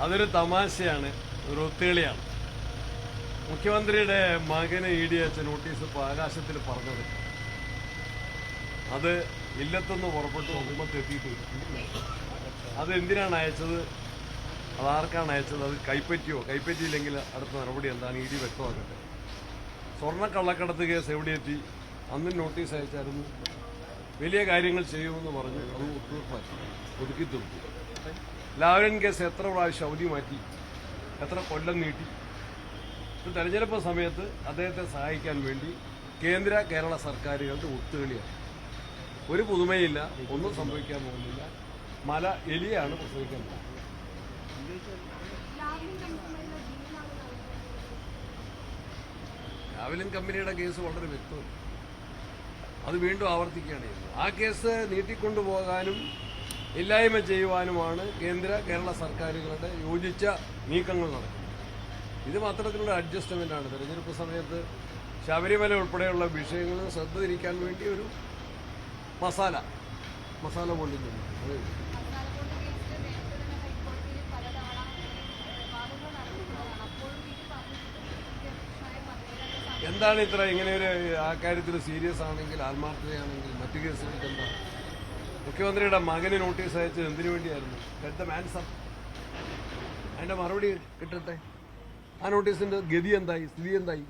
അതൊരു തമാശയാണ്, ഒരു ഒത്തുകളിയാണ്. മുഖ്യമന്ത്രിയുടെ മകന് ഇ ഡി അയച്ച നോട്ടീസ് ഇപ്പോൾ ആകാശത്തിൽ പറഞ്ഞത് അത് ഇല്ലത്തുനിന്ന് പുറപ്പെട്ട് കുടുംബത്തെത്തിയിട്ടില്ല. അത് എന്തിനാണ് അയച്ചത്, അതാർക്കാണ് അയച്ചത്, അത് കൈപ്പറ്റിയില്ലെങ്കിൽ അടുത്ത നടപടി എന്താണ് ഇ ഡി വ്യക്തമാക്കട്ടെ. സ്വർണ്ണക്കള്ളക്കടത്ത് കേസ് എവിടെയെത്തി, അന്നും നോട്ടീസ് അയച്ചായിരുന്നു. വലിയ കാര്യങ്ങൾ ചെയ്യുമെന്ന് പറഞ്ഞു, അത് ഒതുക്കി തീർത്തു. ലാവ്ലിൻ കേസ് എത്ര പ്രാവശ്യം അവധി മാറ്റി, എത്ര കൊല്ലം നീട്ടി. തെരഞ്ഞെടുപ്പ് സമയത്ത് അദ്ദേഹത്തെ സഹായിക്കാൻ വേണ്ടി കേന്ദ്ര കേരള സർക്കാരുകളുടെ ഒത്തുകളിയാണ്. ഒരു പുതുമയില്ല, ഒന്നും സംഭവിക്കാൻ പോകുന്നില്ല. മല എലിയാണ് പ്രസവിക്കാൻ പോകുന്നത്. ലാവ്ലിൻ കമ്പനിയുടെ കേസ് വളരെ വ്യക്തമാണ്. അത് വീണ്ടും ആവർത്തിക്കുകയാണ് ചെയ്യുന്നത്. ആ കേസ് നീട്ടിക്കൊണ്ടുപോകാനും ഇല്ലായ്മ ചെയ്യുവാനുമാണ് കേന്ദ്ര കേരള സർക്കാരുകളുടെ യോജിച്ച നീക്കങ്ങൾ നടക്കുന്നത്. ഇത് മാത്രത്തിലുള്ള അഡ്ജസ്റ്റ്മെന്റാണ്. തെരഞ്ഞെടുപ്പ് സമയത്ത് ശബരിമല ഉൾപ്പെടെയുള്ള വിഷയങ്ങളിൽ ശ്രദ്ധ തിരിക്കാൻ വേണ്ടി ഒരു മസാല കൊണ്ടിട്ടുണ്ട്. എന്താണ് ഇത്ര ഇങ്ങനെ ഒരു ആ കാര്യത്തിൽ സീരിയസ് ആണെങ്കിൽ, ആത്മാർത്ഥതയാണെങ്കിൽ മറ്റു കേസുകൾക്ക് എന്താ? മുഖ്യമന്ത്രിയുടെ മകന് നോട്ടീസ് അയച്ചത് എന്തിനു വേണ്ടിയായിരുന്നു? Get the answer. അതിന്റെ മറുപടി കിട്ടട്ടെ. ആ നോട്ടീസിന്റെ ഗതി എന്തായി, സ്ഥിതി എന്തായി?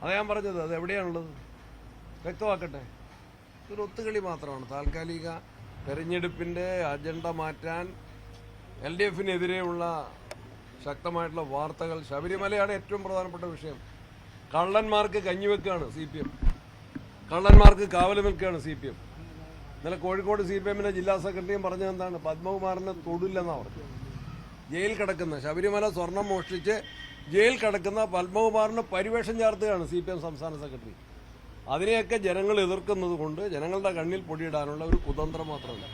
അതാ ഞാൻ പറഞ്ഞത്, അത് എവിടെയാണുള്ളത് വ്യക്തമാക്കട്ടെ. ഇതൊരു ഒത്തുകളി മാത്രമാണ്. താൽക്കാലിക തെരഞ്ഞെടുപ്പിന്റെ അജണ്ട മാറ്റാൻ LDFനെതിരെയുള്ള ശക്തമായിട്ടുള്ള വാർത്തകൾ. ശബരിമലയാണ് ഏറ്റവും പ്രധാനപ്പെട്ട വിഷയം. കള്ളന്മാർക്ക് കഞ്ഞിവെക്കുകയാണ് CPM, കള്ളന്മാർക്ക് കാവൽ നിൽക്കുകയാണ് CPM. ഇന്നലെ കോഴിക്കോട് CPMന്റെ ജില്ലാ സെക്രട്ടറിയും പറഞ്ഞത് എന്താണ്? പത്മകുമാറിനെ തൊടില്ലെന്നാണ് പറഞ്ഞത്. ജയിൽ കിടക്കുന്ന, ശബരിമല സ്വർണം മോഷ്ടിച്ച് ജയിൽ കിടക്കുന്ന പത്മകുമാറിന് പരിവേഷം ചാർത്തുകയാണ് CPM സംസ്ഥാന സെക്രട്ടറി. അതിനെയൊക്കെ ജനങ്ങൾ എതിർക്കുന്നത് കൊണ്ട് ജനങ്ങളുടെ കണ്ണിൽ പൊടിയിടാനുള്ള ഒരു കുതന്ത്രം മാത്രമല്ല.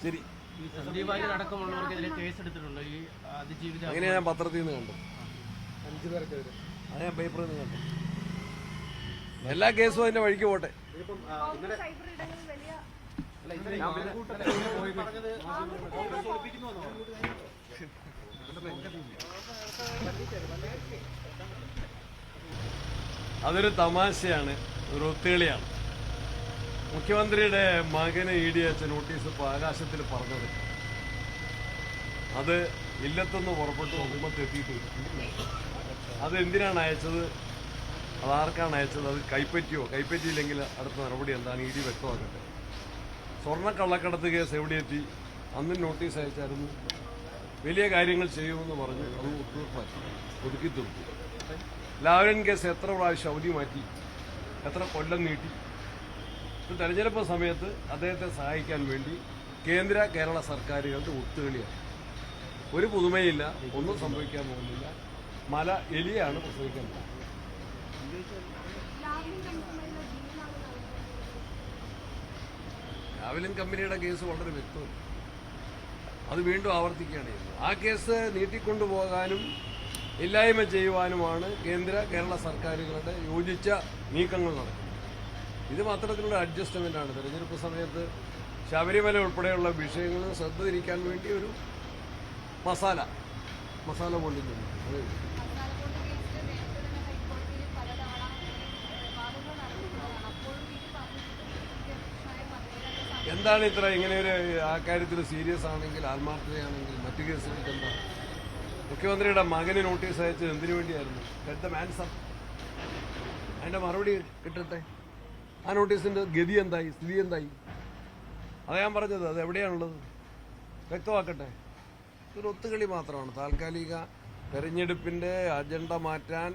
ശരി, അങ്ങനെ ഞാൻ പത്രത്തിൽ നിന്ന് കണ്ടു, 5 പേർക്കെതിരെ. അത് ഞാൻ പേപ്പറിൽ നിന്ന് കണ്ടു. എല്ലാ കേസും അതിന്റെ വഴിക്ക് പോട്ടെ. അതൊരു തമാശയാണ്, ഒരു ഒത്തുകളിയാണ്. മുഖ്യമന്ത്രിയുടെ മകന് ഇ ഡി അയച്ച നോട്ടീസ് ഇപ്പോൾ ആകാശത്തിൽ പറഞ്ഞത് അത് ഇല്ലത്തുനിന്ന് പുറപ്പെട്ട് കുടുംബത്തെത്തിയിട്ടില്ല. അത് എന്തിനാണ് അയച്ചത്, അതാർക്കാണ് അയച്ചത്, അത് കൈപ്പറ്റിയില്ലെങ്കിൽ അടുത്ത നടപടി എന്താണ് ഇ ഡി വ്യക്തമാക്കട്ടെ. സ്വർണ്ണക്കള്ളക്കടത്ത് കേസ് എവിടെയെത്തി, അന്നും നോട്ടീസ് അയച്ചായിരുന്നു. വലിയ കാര്യങ്ങൾ ചെയ്യുമെന്ന് പറഞ്ഞു, അത് ഒതുക്കി തീർത്തു. ലാവ്ലിൻ കേസ് എത്ര പ്രാവശ്യം അവധി മാറ്റി, എത്ര കൊല്ലം നീട്ടി. തെരഞ്ഞെടുപ്പ് സമയത്ത് അദ്ദേഹത്തെ സഹായിക്കാൻ വേണ്ടി കേന്ദ്ര കേരള സർക്കാരുകളുടെ ഒത്തുകളിയാണ്. ഒരു പുതുമയില്ല, ഒന്നും സംഭവിക്കാൻ പോകുന്നില്ല. മല എലിയാണ് പ്രസവിക്കാൻ പോകുന്നത്. ലാവ്ലിൻ കമ്പനിയുടെ കേസ് വളരെ വ്യക്തമാണ്. അത് വീണ്ടും ആവർത്തിക്കുകയാണ് ചെയ്യുന്നത്. ആ കേസ് നീട്ടിക്കൊണ്ടുപോകാനും ഇല്ലായ്മ ചെയ്യുവാനുമാണ് കേന്ദ്ര കേരള സർക്കാരുകളുടെ യോജിച്ച നീക്കങ്ങൾ നടക്കുന്നത്. ഇത് മാത്രത്തിലുള്ള അഡ്ജസ്റ്റ്മെന്റാണ്. തെരഞ്ഞെടുപ്പ് സമയത്ത് ശബരിമല ഉൾപ്പെടെയുള്ള വിഷയങ്ങളിൽ ശ്രദ്ധ തിരിക്കാൻ വേണ്ടി ഒരു മസാല കൊണ്ടിട്ടുണ്ട്. എന്താണ് ഇത്ര ഇങ്ങനെ ഒരു ആ കാര്യത്തിൽ സീരിയസ് ആണെങ്കിൽ, ആത്മാർത്ഥതയാണെങ്കിൽ മറ്റു കേസുകൾക്ക് എന്താ? മുഖ്യമന്ത്രിയുടെ മകന് നോട്ടീസ് അയച്ചത് എന്തിനു വേണ്ടിയായിരുന്നു? Get the answer. അതിന്റെ മറുപടി കിട്ടട്ടെ. ആ നോട്ടീസിന്റെ ഗതി എന്തായി, സ്ഥിതി എന്തായി? അതാ ഞാൻ പറഞ്ഞത്, അത് എവിടെയാണുള്ളത് വ്യക്തമാക്കട്ടെ. ഇതൊരു ഒത്തുകളി മാത്രമാണ്. താൽക്കാലിക തെരഞ്ഞെടുപ്പിന്റെ അജണ്ട മാറ്റാൻ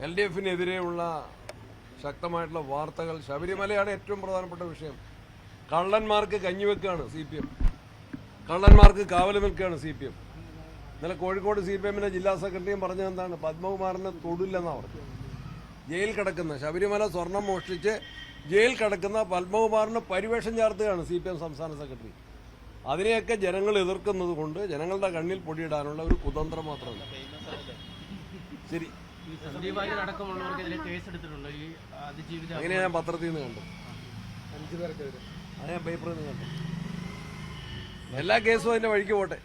LDFനെതിരെയുള്ള ശക്തമായിട്ടുള്ള വാർത്തകൾ. ശബരിമലയാണ് ഏറ്റവും പ്രധാനപ്പെട്ട വിഷയം. കള്ളന്മാർക്ക് കഞ്ഞിവെക്കുകയാണ് CPM, കള്ളന്മാർക്ക് കാവൽ നിൽക്കുകയാണ് CPM. ഇന്നലെ കോഴിക്കോട് CPMന്റെ ജില്ലാ സെക്രട്ടറിയും പറഞ്ഞത് എന്താണ്? പത്മകുമാറിനെ തൊടില്ലെന്നാണ് പറഞ്ഞത്. ജയിൽ കിടക്കുന്ന, ശബരിമല സ്വർണം മോഷ്ടിച്ച് ജയിൽ കിടക്കുന്ന പത്മകുമാറിന് പരിവേഷം ചാർത്തുകയാണ് CPM സംസ്ഥാന സെക്രട്ടറി. അതിനെയൊക്കെ ജനങ്ങൾ എതിർക്കുന്നത് കൊണ്ട് ജനങ്ങളുടെ കണ്ണിൽ പൊടിയിടാനുള്ള ഒരു കുതന്ത്രം മാത്രമല്ല. ശരി, സന്ദീപ് വാര്യർ അടക്കമുള്ളവർക്കെതിരെ കേസെടുത്തിട്ടുണ്ട് ഈ അതിജീവിത. അങ്ങനെയാ ഞാൻ പത്രത്തിൽ നിന്ന് കണ്ടു. 5 പേർക്കെതിരെ അത് ഞാൻ പേപ്പറിൽ നിന്ന് കണ്ടു. എല്ലാ കേസും അതിന്റെ വഴിക്ക് പോട്ടെ.